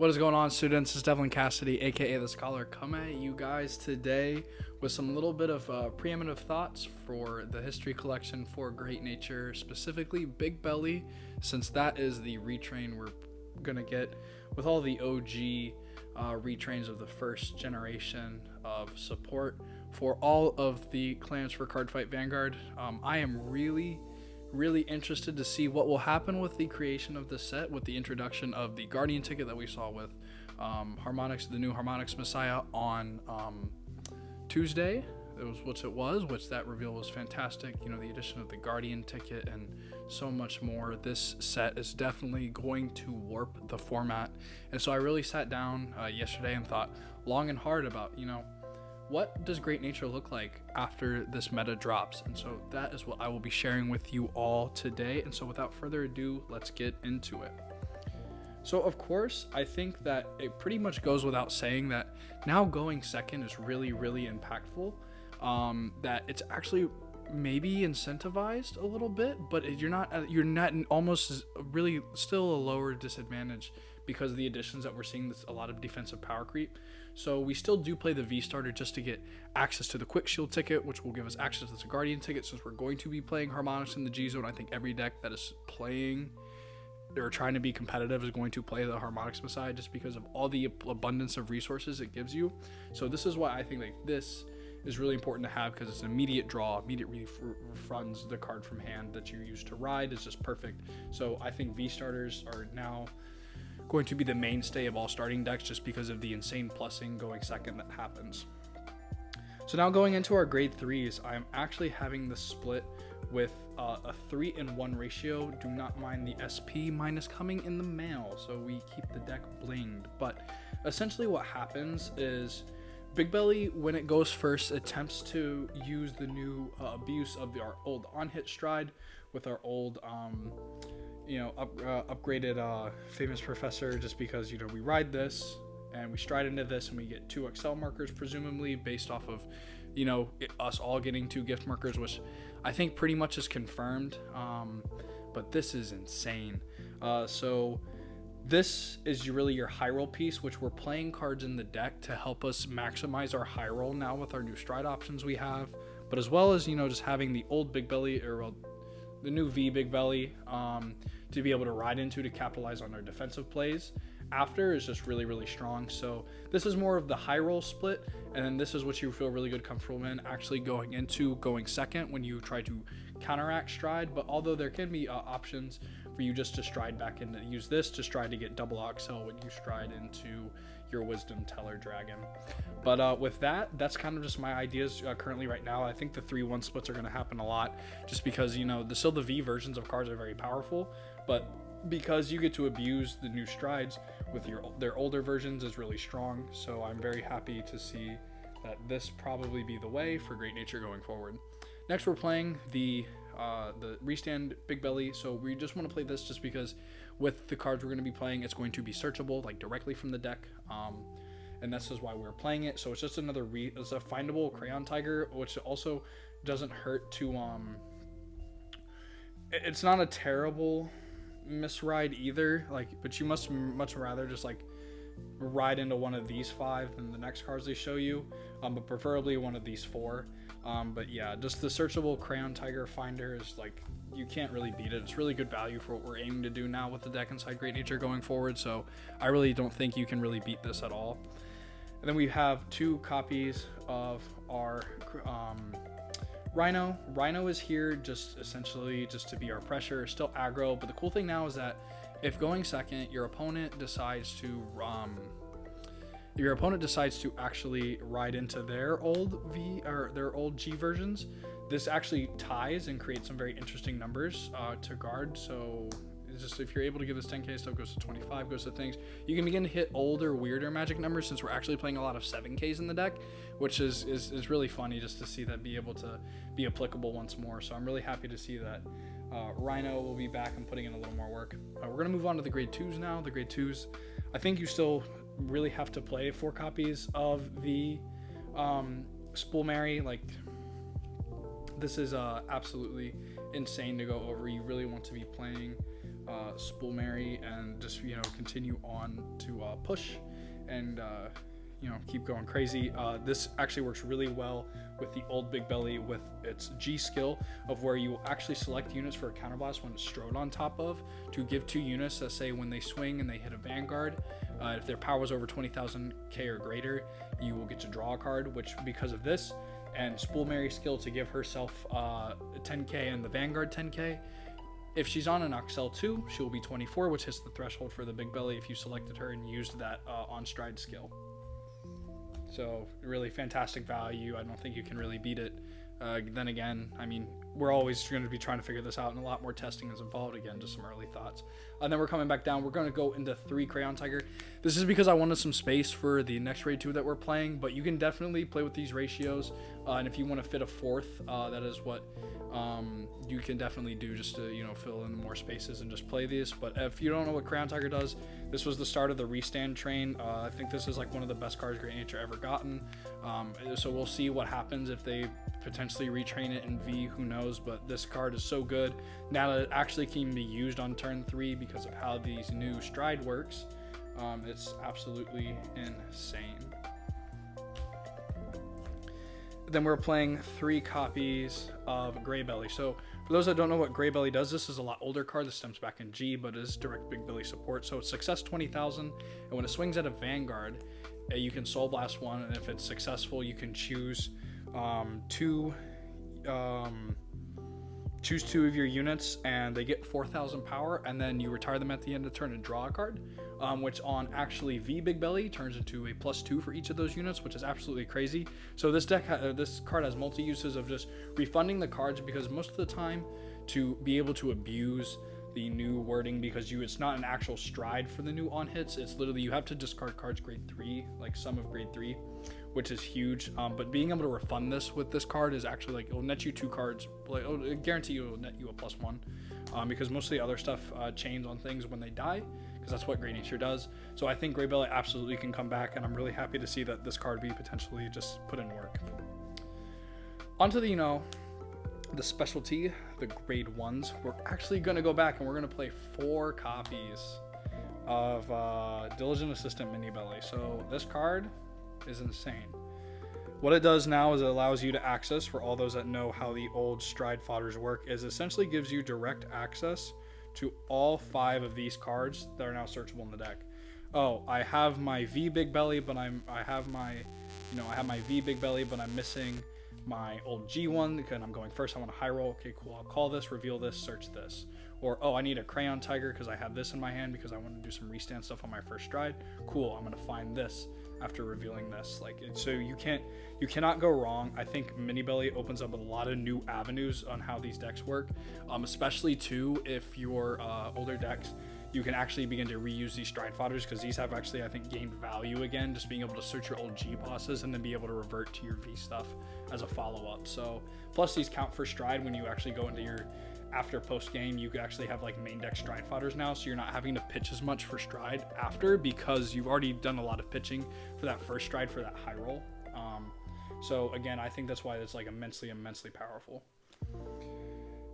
What is going on, students? It's Devlin Cassidy, aka the Scholar, come at you guys today with some little bit of preeminent thoughts for the history collection for Great Nature, specifically Bigbelly, since that is the retrain we're gonna get with all the OG retrains of the first generation of support for all of the clans for Cardfight Vanguard. I am really interested to see what will happen with the creation of the set, with the introduction of the Guardian ticket that we saw with Harmonix, the new Harmonix Messiah on Tuesday. It was which that reveal was fantastic. You know, the addition of the Guardian ticket and so much more. This set is definitely going to warp the format. And so I really sat down yesterday and thought long and hard about, what does Great Nature look like after this meta drops? And so that is what I will be sharing with you all today. And so without further ado, let's get into it. So of course, I think that it pretty much goes without saying that now going second is really impactful. That it's actually maybe incentivized a little bit, but you're not almost really still a lower disadvantage because of the additions that we're seeing. There's a lot of defensive power creep. So we still do play the V starter just to get access to the quick shield ticket, which will give us access to the Guardian ticket, since we're going to be playing Harmonix in the G zone. I think every deck that is playing or trying to be competitive is going to play the Harmonix Messiah just because of all the abundance of resources it gives you. So this is why I think like this is really important to have, because it's an immediate draw, immediately refunds the card from hand that you use to ride. It's just perfect. So I think V starters are now going to be the mainstay of all starting decks just because of the insane plussing going second that happens. So now going into our grade 3s, I'm actually having the split with a 3-in-1 ratio. Do not mind the SP minus coming in the mail, so we keep the deck blinged. But essentially what happens is Bigbelly, when it goes first, attempts to use the new abuse of our old on-hit stride with our old upgraded famous professor, just because we ride this and we stride into this and we get 2 Excel markers, presumably based off of us all getting 2 gift markers, which I think pretty much is confirmed. But this is insane. So this is really your high roll piece, which we're playing cards in the deck to help us maximize our high roll now with our new stride options we have, but as well as just having the old Bigbelly, or the new V Bigbelly, to be able to ride into to capitalize on our defensive plays after is just really strong. So this is more of the high roll split, and then this is what you feel really comfortable in actually going second when you try to counteract stride. But although there can be options for you just to stride back in, to use this to stride to get double Oxel when you stride into your Wisdom Teller Dragon. But with that's kind of just my ideas currently right now. I think the 3-1 splits are going to happen a lot just because still the V versions of cards are very powerful, but because you get to abuse the new strides with their older versions is really strong. So I'm very happy to see that this probably be the way for Great Nature going forward. Next we're playing the restand Bigbelly. So we just want to play this just because with the cards we're going to be playing, it's going to be searchable like directly from the deck, and this is why we're playing it. So it's just another it's a findable Crayon Tiger, which also doesn't hurt to it's not a terrible misride either, but you must much rather just ride into one of these 5 than the next cards they show you, but preferably one of these 4. But yeah, just the searchable Crayon Tiger Finder is you can't really beat it. It's really good value for what we're aiming to do now with the deck inside Great Nature going forward. So I really don't think you can really beat this at all. And then we have 2 copies of our Rhino. Rhino is here just essentially just to be our pressure, still aggro. But the cool thing now is that if going second, your opponent decides to actually ride into their old V or their old G versions, this actually ties and creates some very interesting numbers to guard. So it's just, if you're able to give this 10k stuff, goes to 25, goes to things, you can begin to hit older, weirder magic numbers, since we're actually playing a lot of 7ks in the deck, which is really funny just to see that be able to be applicable once more. So I'm really happy to see that Rhino will be back and putting in a little more work. We're going to move on to the grade 2s now. The grade 2s, I think you still really have to play 4 copies of the Spool Mary. This is absolutely insane to go over. You really want to be playing Spool Mary, and just, you know, continue on to push and you know, keep going crazy. This actually works really well with the old Bigbelly with its G skill of where you actually select units for a counterblast when it's strode on top of to give 2 units that say when they swing and they hit a vanguard, if their power is over 20,000 K or greater, you will get to draw a card, which because of this and Spool Mary's skill to give herself 10K and the vanguard 10K, if she's on an Oxel 2, she will be 24, which hits the threshold for the Bigbelly if you selected her and used that on stride skill. So really fantastic value. I don't think you can really beat it. Then again, I mean, we're always going to be trying to figure this out, and a lot more testing is involved. Again, just some early thoughts. And then we're coming back down. We're going to go into 3 Crayon Tiger. This is because I wanted some space for the next raid 2 that we're playing, but you can definitely play with these ratios. And if you want to fit a 4th, that is what you can definitely do, just to, you know, fill in more spaces and just play these. But if you don't know what Crayon Tiger does, this was the start of the restand train. I think this is like one of the best cards Great Nature ever gotten. So we'll see what happens if they potentially retrain it in V, who knows, but this card is so good now that it actually can be used on turn 3 because of how these new stride works. It's absolutely insane. Then we're playing 3 copies of Bigbelly. So for those that don't know what Bigbelly does, this is a lot older card. This stems back in G, but it is direct Bigbelly support. So it's success 20,000, and when it swings at a vanguard, you can Soul Blast 1, and if it's successful, you can choose choose 2 of your units, and they get 4,000 power, and then you retire them at the end of the turn and draw a card, which on actually V Bigbelly turns into a +2 for each of those units, which is absolutely crazy. So this deck, this card has multi uses of just refunding the cards, because most of the time to be able to abuse the new wording, because it's not an actual stride for the new on hits, it's literally you have to discard cards grade 3, like some of grade 3, which is huge. But being able to refund this with this card is actually like, it'll net you 2 cards, like it'll guarantee you it'll net you a +1, because most of the other stuff chains on things when they die, because that's what Great Nature does. So I think Bigbelly absolutely can come back, and I'm really happy to see that this card be potentially just put in work. Onto the, you know, the specialty, the grade 1s. We're actually going to go back and we're going to play 4 copies of Diligent Assistant Mini Belly. So this card is insane. What it does now is it allows you to access, for all those that know how the old stride fodders work, is essentially gives you direct access to all 5 of these cards that are now searchable in the deck. Oh, I have my V Bigbelly, but I have my V Bigbelly, but I'm missing my old G1 because I'm going first. I want a high roll. Okay, cool. I'll call this, reveal this, search this. Or, oh, I need a Crayon Tiger because I have this in my hand because I want to do some restand stuff on my first stride. Cool. I'm going to find this after revealing this. Like, so you cannot go wrong. I think Mini Belly opens up a lot of new avenues on how these decks work, especially too if your older decks, you can actually begin to reuse these stride fodders, because these have actually, I think, gained value again, just being able to search your old G bosses and then be able to revert to your V stuff as a follow-up. So plus these count for stride when you actually go into your after post game. You could actually have like main deck stride fodders now, so you're not having to pitch as much for stride after, because you've already done a lot of pitching for that first stride for that high roll. So again, I think that's why it's like immensely powerful.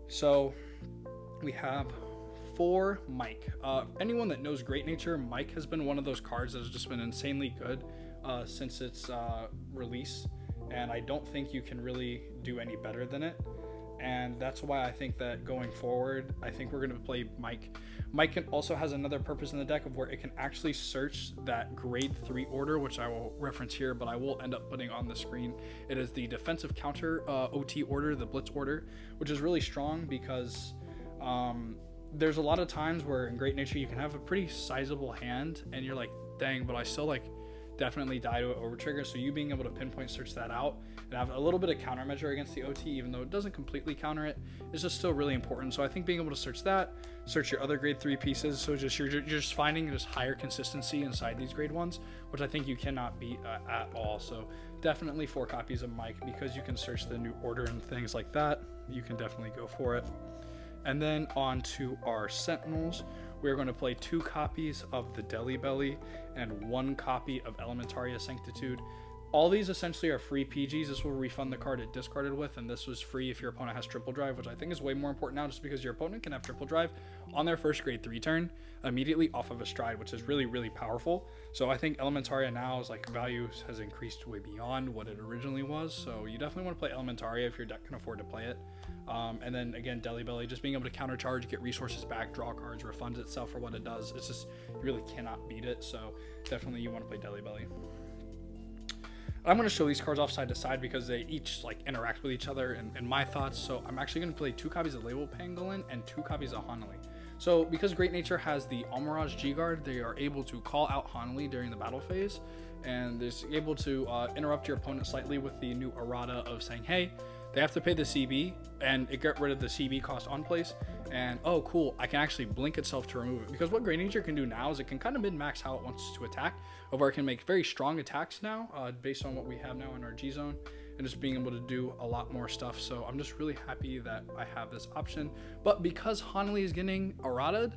So we have 4 Mike. Anyone that knows Great Nature, Mike has been one of those cards that has just been insanely good since its release, and I don't think you can really do any better than it. And that's why I think that going forward, I think we're going to play Mike. Mike also has another purpose in the deck of where it can actually search that grade 3 order, which I will reference here, but I will end up putting on the screen. It is the defensive counter OT order, the blitz order, which is really strong because there's a lot of times where in Great Nature you can have a pretty sizable hand and you're like, dang, but I still like definitely die to an over trigger. So you being able to pinpoint search that out and have a little bit of countermeasure against the OT, even though it doesn't completely counter it, is just still really important. So I think being able to search that, search your other grade 3 pieces, so just you're just finding just higher consistency inside these grade 1s, which I think you cannot beat at all. So definitely 4 copies of Mike, because you can search the new order and things like that. You can definitely go for it. And then on to our Sentinels. We're going to play 2 copies of the Deli Belly and 1 copy of Elementaria Sanctitude. all these essentially are free PGs. This will refund the card it discarded with, and this was free if your opponent has triple drive, which I think is way more important now, just because your opponent can have triple drive on their first grade 3 turn immediately off of a stride, which is really, really powerful. So I think Elementaria now is like value has increased way beyond what it originally was. So you definitely want to play Elementaria if your deck can afford to play it. And then again, Bigbelly, just being able to counter charge, get resources back, draw cards, refunds itself for what it does. It's just, you really cannot beat it. So definitely you want to play Bigbelly. I'm going to show these cards off side to side because they each like interact with each other and my thoughts. So I'm actually going to play 2 copies of Label Pangolin and 2 copies of Hanali. So because Great Nature has the Almirage G-Guard, they are able to call out Hanali during the battle phase, and is able to interrupt your opponent slightly with the new errata of saying, hey, they have to pay the CB, and it get rid of the CB cost on place. And oh cool, I can actually blink itself to remove it, because what Great Nature can do now is it can kind of min-max how it wants to attack, or it can make very strong attacks now based on what we have now in our G zone, and just being able to do a lot more stuff. So I'm just really happy that I have this option. But because Hanali is getting errataed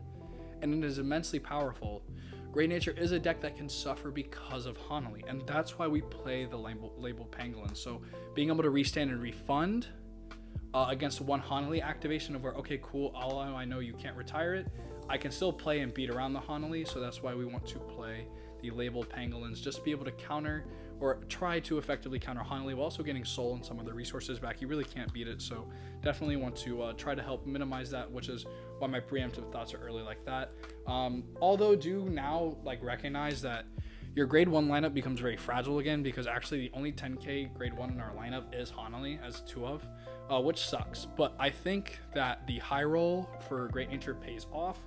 and it is immensely powerful, Great Nature is a deck that can suffer because of Hanali, and that's why we play the label Pangolin. So being able to restand and refund against one Hanali activation of where, okay, cool, although I know you can't retire it, I can still play and beat around the Hanali. So that's why we want to play the labeled Pangolins, just to be able to counter or try to effectively counter Hanali while also getting soul and some of the resources back. You really can't beat it, so definitely want to try to help minimize that, which is why my preemptive thoughts are early like that. Although do now like recognize that your grade 1 lineup becomes very fragile again, because actually the only 10k grade 1 in our lineup is Hanali as 2 of, which sucks. But I think that the high roll for Great Nature pays off,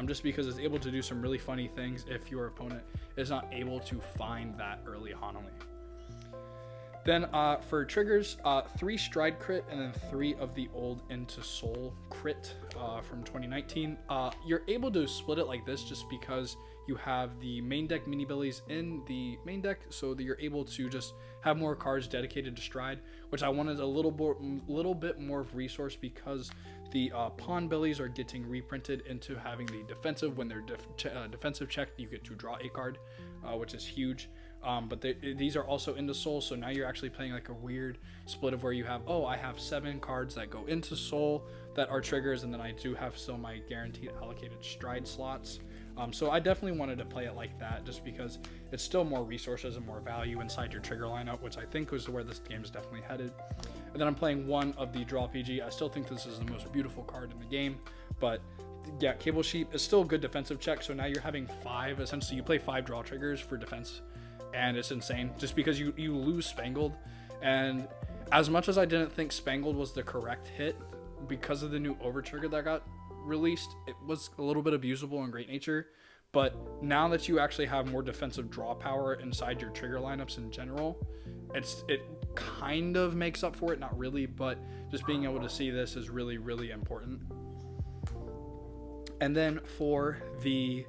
just because it's able to do some really funny things if your opponent is not able to find that early Hanali. Then for triggers, 3 stride crit and then 3 of the old into soul crit from 2019. You're able to split it like this just because you have the main deck mini billies in the main deck, so that you're able to just have more cards dedicated to stride, which I wanted a little bit more of resource, because the pawn billies are getting reprinted into having the defensive. When they're defensive checked, you get to draw a card, which is huge. But these are also into soul, so now you're actually playing like a weird split of where you have, oh, I have 7 cards that go into soul that are triggers, and then I do have still my guaranteed allocated stride slots. So I definitely wanted to play it like that, just because it's still more resources and more value inside your trigger lineup, which I think was where this game is definitely headed. And then I'm playing 1 of the draw PG. I still think this is the most beautiful card in the game, but yeah, Cable Sheep is still a good defensive check. So now you're having 5, essentially you play 5 draw triggers for defense, and it's insane just because you lose Spangled. And as much as I didn't think Spangled was the correct hit, because of the new over trigger that got released, it was a little bit abusable in Great Nature. But now that you actually have more defensive draw power inside your trigger lineups in general, it kind of makes up for it, not really, but just being able to see this is really, really important. And then for the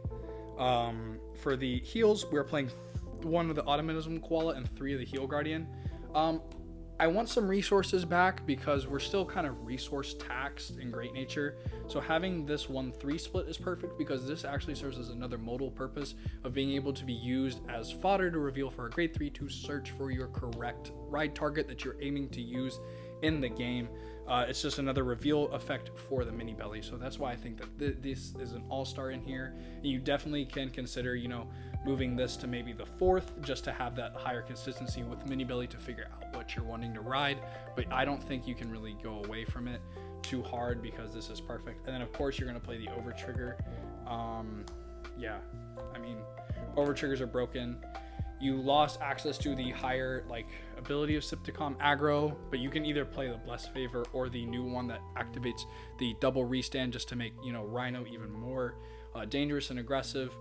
heals, we're playing 1 of the Automatism Koala and 3 of the Heal Guardian. I want some resources back because we're still kind of resource taxed in Great Nature. So having this 1-3 split is perfect, because this actually serves as another modal purpose of being able to be used as fodder to reveal for a grade 3 to search for your correct ride target that you're aiming to use in the game. It's just another reveal effect for the mini belly. So that's why I think that this is an all-star in here. And you definitely can consider, moving this to maybe the 4th, just to have that higher consistency with mini belly to figure out what you're wanting to ride. But I don't think you can really go away from it too hard, because this is perfect. And then of course you're going to play the over trigger. Yeah, I mean, over triggers are broken. You lost access to the higher ability of Sipticom aggro, but you can either play the Blessed Favor or the new one that activates the double restand, just to make Rhino even more dangerous and aggressive.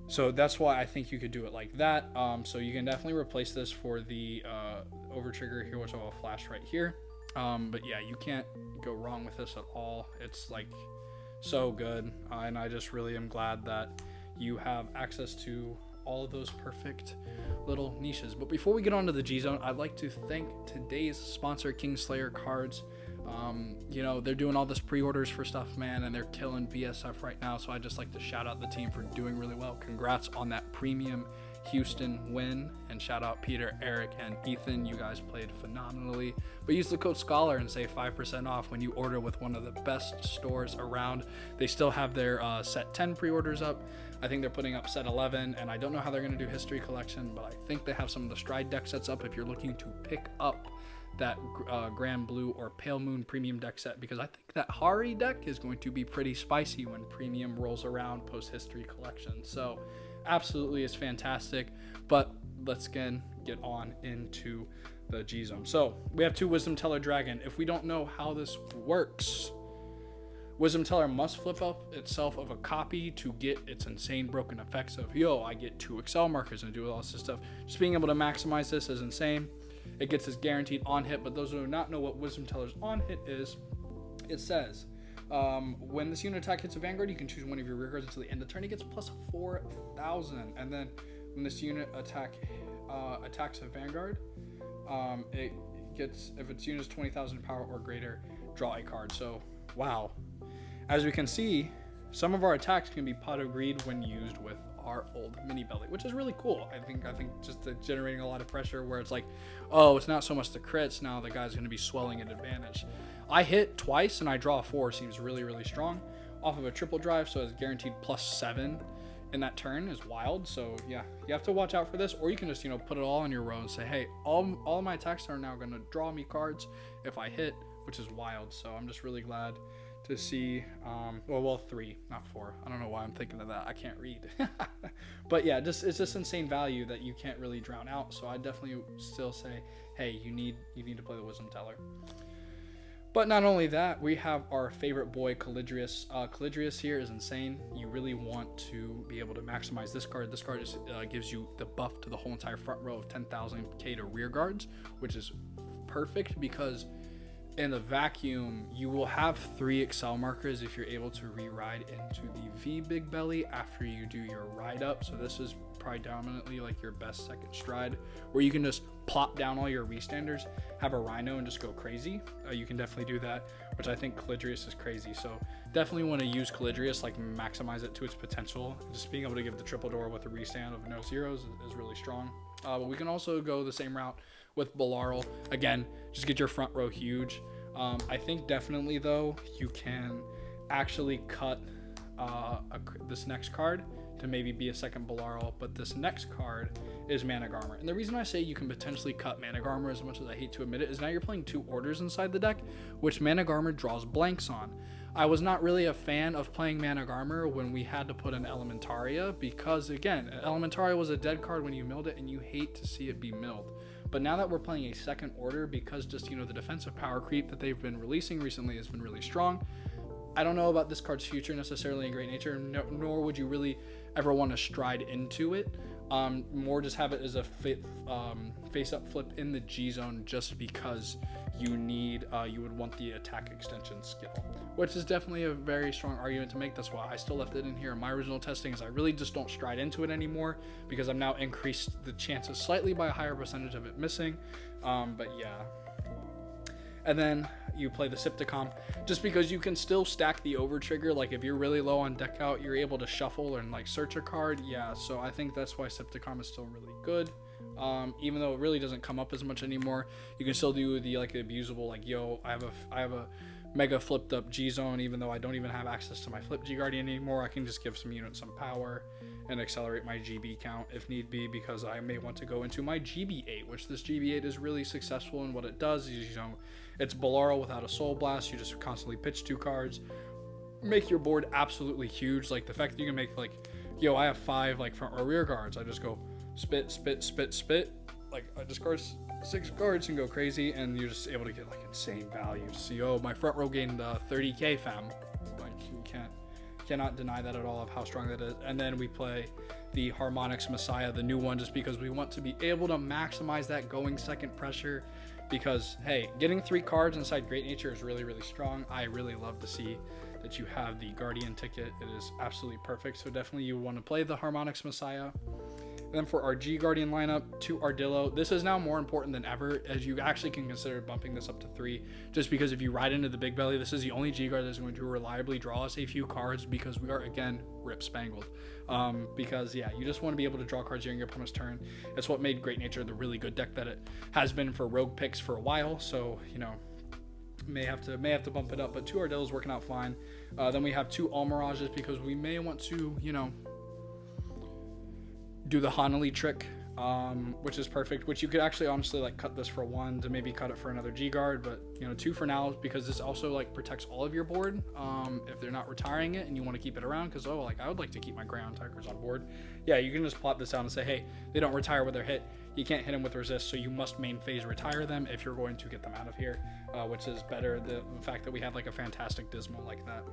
So that's why I think you could do it like that. So you can definitely replace this for the over trigger here, which I'll flash right here. But yeah, you can't go wrong with this at all. It's so good, and I just really am glad that you have access to all of those perfect little niches. But before we get on to the G Zone, I'd like to thank today's sponsor, Kingslayer Cards. They're doing all this pre-orders for stuff, man, and they're killing VSF right now. So I just like to shout out the team for doing really well. Congrats on that premium Houston win. And shout out Peter, Eric, and Ethan. You guys played phenomenally. But use the code SCHOLAR and save 5% off when you order with one of the best stores around. They still have their set 10 pre-orders up. I think they're putting up set 11, and I don't know how they're going to do History Collection, but I think they have some of the Stride deck sets up if you're looking to pick up that Grand Blue or Pale Moon premium deck set, because I think that Hari deck is going to be pretty spicy when premium rolls around post History Collection. So absolutely is fantastic. But let's get on into the G Zone. So we have 2 Wisdom Teller Dragon. If we don't know how this works, Wisdom Teller must flip up itself of a copy to get its insane broken effects of, yo, I get 2 Excel markers and do all this stuff. Just being able to maximize this is insane. It gets this guaranteed on hit, but those who do not know what Wisdom Teller's on hit is, it says, when this unit attack hits a Vanguard, you can choose one of your rear guards until the end of the turn. It gets plus 4,000. And then when this unit attacks a Vanguard, it gets, if its unit is 20,000 power or greater, draw a card. So, wow. As we can see, some of our attacks can be pot of greed when used with our old mini belly, which is really cool. I think just generating a lot of pressure where it's like, oh, it's not so much the crits, now the guy's going to be swelling at advantage. I hit twice and I draw a 4 seems really, really strong off of a triple drive, so it's guaranteed plus 7 in that turn is wild. So yeah, you have to watch out for this, or you can just, put it all in your row and say, hey, all my attacks are now going to draw me cards if I hit, which is wild. So I'm just really glad to see, 3, not 4. I don't know why I'm thinking of that. I can't read. But yeah, it's just insane value that you can't really drown out. So I definitely still say, hey, you need to play the Wisdom Teller. But not only that, we have our favorite boy, Calidrius. Calidrius here is insane. You really want to be able to maximize this card. This card just gives you the buff to the whole entire front row of 10,000k to rear guards, which is perfect because in the vacuum, you will have 3 Excel markers if you're able to re-ride into the V Bigbelly after you do your ride up. So this is predominantly like your best second stride, where you can just plop down all your restanders, have a Rhino, and just go crazy. You can definitely do that, which I think Calidrius is crazy. So definitely want to use Calidrius, like maximize it to its potential. Just being able to give the triple door with a restand of no zeros is really strong. But we can also go the same route with Balaral. Again, just get your front row huge. I think definitely though, you can actually cut this next card to maybe be a second Balaral, but this next card is Managarmr. And the reason I say you can potentially cut Managarmr, as much as I hate to admit it, is now you're playing 2 orders inside the deck, which Managarmr draws blanks on. I was not really a fan of playing Managarmr when we had to put an Elementaria, because again, Elementaria was a dead card when you milled it, and you hate to see it be milled. But now that we're playing a second order, because just, the defensive power creep that they've been releasing recently has been really strong. I don't know about this card's future necessarily in Great Nature, nor would you really ever want to stride into it. More just have it as a face-up flip in the G-Zone, just because you would want the attack extension skill, which is definitely a very strong argument to make. That's why I still left it in here. My original testing is I really just don't stride into it anymore, because I've now increased the chances slightly by a higher percentage of it missing. But yeah. And then you play the Sipticom, just because you can still stack the over trigger. Like if you're really low on deck out, you're able to shuffle and like search a card. Yeah, so I think that's why Sipticom is still really good. Even though it really doesn't come up as much anymore, you can still do the abusable, like, yo, I have a mega flipped up G-Zone, even though I don't even have access to my flip G-Guardian anymore. I can just give some units some power and accelerate my GB count if need be, because I may want to go into my GB8, which this GB8 is really successful in what it does. It's Balaral without a Soul Blast. You just constantly pitch 2 cards, make your board absolutely huge. Like the fact that you can make, like, yo, I have 5 like front or rear guards. I just go spit. Like I discard 6 cards and go crazy, and you're just able to get like insane value. So, yo, my front row gained 30k, fam. Like you cannot deny that at all of how strong that is. And then we play the Harmonix Messiah, the new one, just because we want to be able to maximize that going second pressure. Because, hey, getting 3 cards inside Great Nature is really, really strong. I really love to see that you have the Guardian ticket. It is absolutely perfect. So definitely you want to play the Harmonix Messiah. And then for our G Guardian lineup, 2 Ardillo. This is now more important than ever, as you actually can consider bumping this up to 3, just because if you ride into the Bigbelly, this is the only G Guard that's going to reliably draw us a few cards, because we are, again, rip spangled. Because, yeah, you just want to be able to draw cards during your opponent's turn. It's what made Great Nature the really good deck that it has been for rogue picks for a while, so, you know, may have to bump it up, but 2 Ardillo's working out fine. Then we have 2 Almirages, because we may want to, you know, do the Hanali trick, which is perfect, which you could actually honestly like cut this for 1 to maybe cut it for another G Guard, but you know, 2 for now, because this also like protects all of your board if they're not retiring it and you want to keep it around, because like I would like to keep my ground attackers on board. Yeah, you can just plot this out and say, hey, they don't retire with their hit, you can't hit them with resist, so you must main phase retire them if you're going to get them out of here, which is better the fact that we have like a fantastic Dismal like that.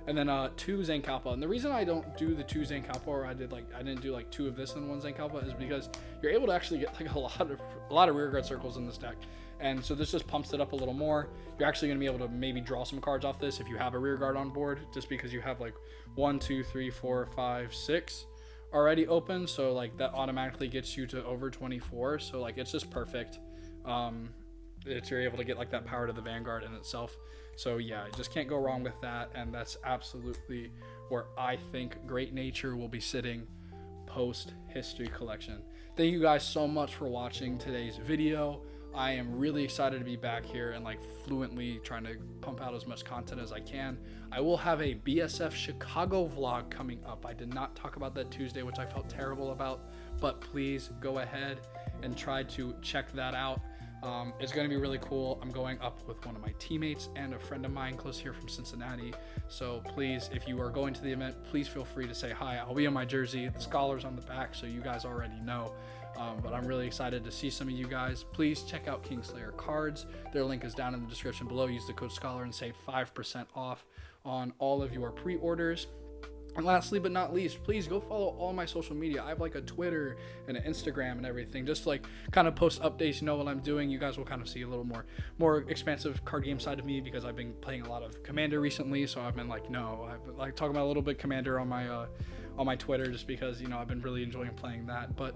And then 2 Zankalpa. And the reason I don't do the 2 Zankalpa, or I didn't do like 2 of this and 1 Zankalpa, is because you're able to actually get like a lot of rearguard circles in this deck. And so this just pumps it up a little more. You're actually going to be able to maybe draw some cards off this if you have a rearguard on board, just because you have like 1, 2, 3, 4, 5, 6 already open. So like that automatically gets you to over 24. So like it's just perfect. You're able to get like that power to the Vanguard in itself. So yeah, you just can't go wrong with that, and that's absolutely where I think Great Nature will be sitting post History Collection. Thank you guys so much for watching today's video. I am really excited to be back here and like fluently trying to pump out as much content as I can. I will have a BSF Chicago vlog coming up. I did not talk about that Tuesday, which I felt terrible about, but please go ahead and try to check that out. It's going to be really cool. I'm going up with one of my teammates and a friend of mine close here from Cincinnati. So please, if you are going to the event, please feel free to say hi. I'll be in my jersey. The Scholar's on the back, so you guys already know. But I'm really excited to see some of you guys. Please check out Kingslayer cards. Their link is down in the description below. Use the code SCHOLAR and save 5% off on all of your pre-orders. And lastly but not least, please go follow all my social media. I have like a Twitter and an Instagram and everything. Just like kind of post updates, you know what I'm doing. You guys will kind of see a little more expansive card game side of me, because I've been playing a lot of Commander recently. So I've been like, I've been like talking about a little bit Commander on my Twitter, just because, you know, I've been really enjoying playing that. But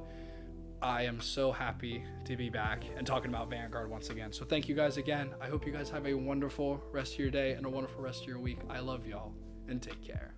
I am so happy to be back and talking about Vanguard once again. So thank you guys again. I hope you guys have a wonderful rest of your day and a wonderful rest of your week. I love y'all, and take care.